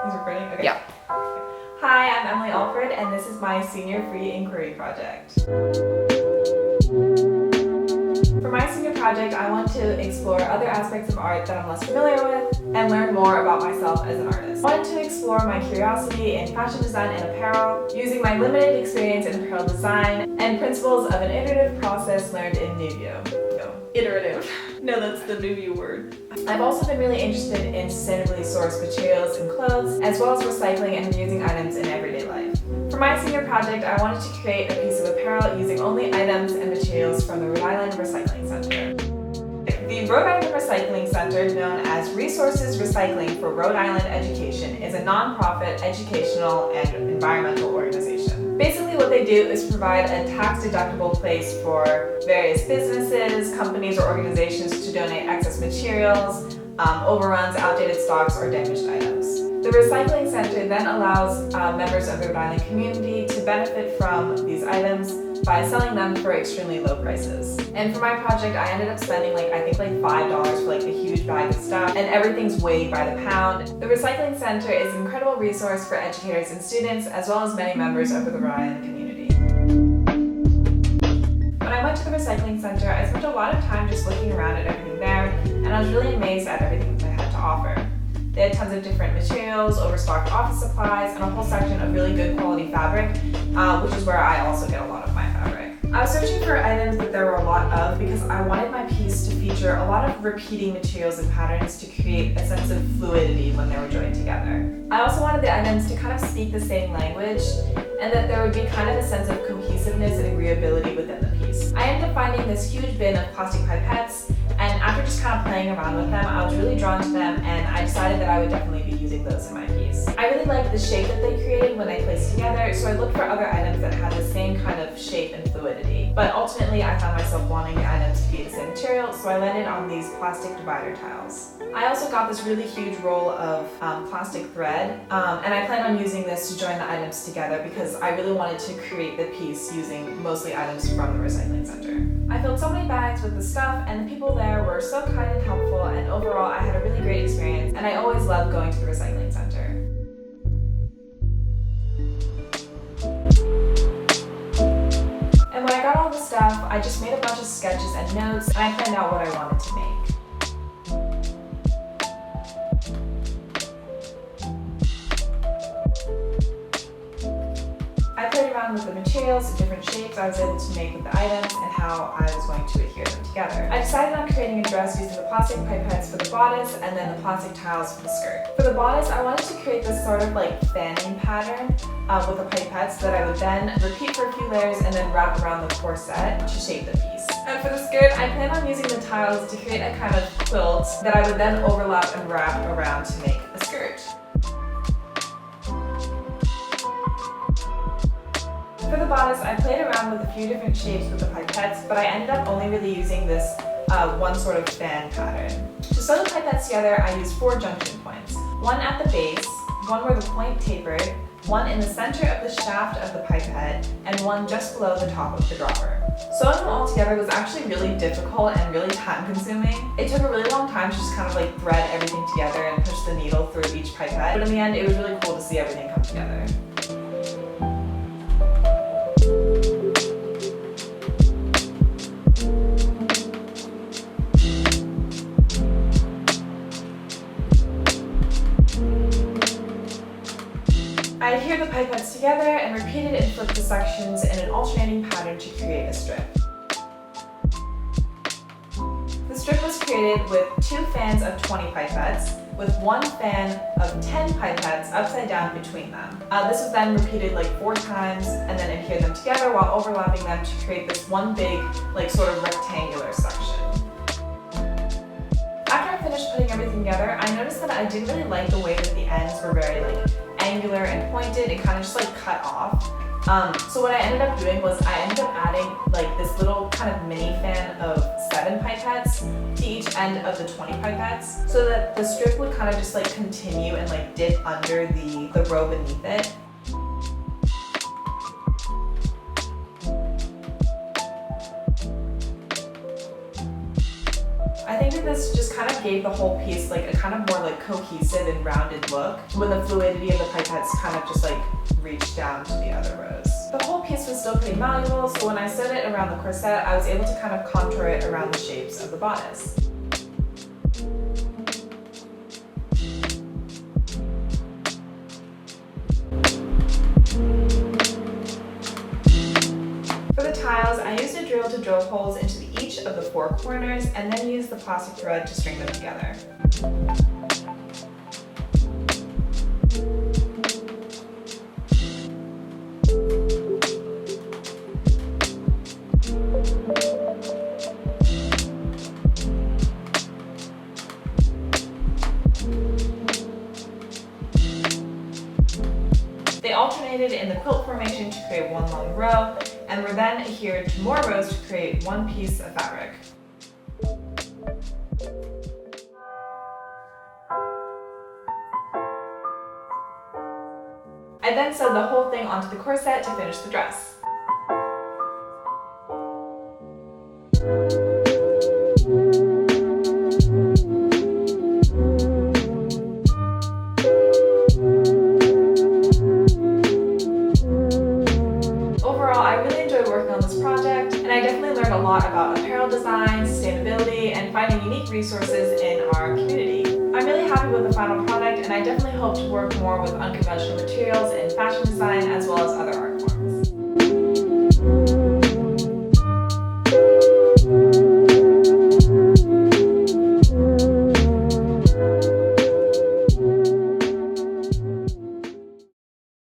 He's recording? Okay. Yeah. Hi, I'm Emily Alford, and this is my senior free inquiry project. For my senior project, I want to explore other aspects of art that I'm less familiar with and learn more about myself as an artist. I wanted to explore my curiosity in fashion design and apparel, using my limited experience in apparel design and principles of an iterative process learned in Nuvio. Iterative. No, that's the Nuvio word. I've also been really interested in sustainably sourced materials and clothes, as well as recycling and reusing items in everyday life. For my senior project, I wanted to create a piece of apparel using only items and materials from the Rhode Island Recycling Center. The Rhode Island Recycling Center, known as Resources Recycling for Rhode Island Education, is a nonprofit educational and environmental organization. Basically what they do is provide a tax-deductible place for various businesses, companies, or organizations to donate excess materials, overruns, outdated stocks, or damaged items. The Recycling Center then allows members of the Rhode Island community to benefit from these items by selling them for extremely low prices. And for my project, I ended up spending I think $5 for a huge bag of stuff, and everything's weighed by the pound. The Recycling Center is an incredible resource for educators and students, as well as many members of the Rhode Island community. When I went to the Recycling Center, I spent a lot of time just looking around at everything there, and I was really amazed at everything that they had to offer. They had tons of different materials, overstocked office supplies, and a whole section of really good quality fabric, which is where I also get a lot of my fabric. I was searching for items that there were a lot of because I wanted my piece to feature a lot of repeating materials and patterns to create a sense of fluidity when they were joined together. I also wanted the items to kind of speak the same language, and that there would be kind of a sense of cohesiveness and agreeability within the piece. I ended up finding this huge bin of plastic pipettes, and after just kind of playing around with them, I was really drawn to them, and I decided that I would definitely be using those in my piece. I really liked the shape that they created when they placed together, so I looked for other items that had the same kind of shape and fluidity. But ultimately, I found myself wanting the items to be the same material, so I landed on these plastic divider tiles. I also got this really huge roll of plastic thread, and I plan on using this to join the items together because I really wanted to create the piece using mostly items from the Recycling Center. I filled so many bags with the stuff, and the people there were so kind and helpful, and overall I had a really great experience, and I always loved going to the Recycling Center. And when I got all the stuff, I just made a bunch of sketches and notes, and I planned out what I wanted to make. I played around with the materials and different shapes I was able to make with the items and how I was going to adhere them together. I decided on creating a dress using the plastic pipettes for the bodice and then the plastic tiles for the skirt. For the bodice, I wanted to create this sort of fanning pattern with the pipettes that I would then repeat for a few layers and then wrap around the corset to shape the piece. And for the skirt, I plan on using the tiles to create a kind of quilt that I would then overlap and wrap around to make a skirt. For the bodice, I played around with a few different shapes with the pipettes, but I ended up only really using this one sort of fan pattern. To sew the pipettes together, I used 4 junction points. One at the base, one where the point tapered, one in the center of the shaft of the pipette, and one just below the top of the dropper. Sewing them all together was actually really difficult and really time-consuming. It took a really long time to just kind of thread everything together and push the needle through each pipette, but in the end, it was really cool to see everything come together. I adhered the pipettes together and repeated and flipped the sections in an alternating pattern to create a strip. The strip was created with 2 fans of 20 pipettes, with 1 fan of 10 pipettes upside down between them. This was then repeated 4 times and then adhered them together while overlapping them to create this one big, sort of rectangular section. After I finished putting everything together, I noticed that I didn't really like the way that the ends were very angular and pointed. It kind of just cut off. So what I ended up doing was I ended up adding this little kind of mini fan of 7 pipettes to each end of the 20 pipettes, so that the strip would kind of just continue and dip under the row beneath it. I think that this just kind of gave the whole piece like a kind of more like cohesive and rounded look when the fluidity of the pipettes kind of just like reached down to the other rows. The whole piece was still pretty malleable, so when I sewed it around the corset, I was able to kind of contour it around the shapes of the bodice. For the tiles, I used a drill to drill holes into each of the 4 corners and then used the plastic thread to string them together. They alternated in the quilt formation to create one long row, and were then adhered to more rows to create one piece of fabric. I then sewed the whole thing onto the corset to finish the dress. Overall, I really enjoyed working on this project, and I definitely learned a lot about apparel design, sustainability, and finding unique resources in our community. I'm really happy with the final product, and I definitely hope to work more with unconventional materials in fashion design as well as other arts.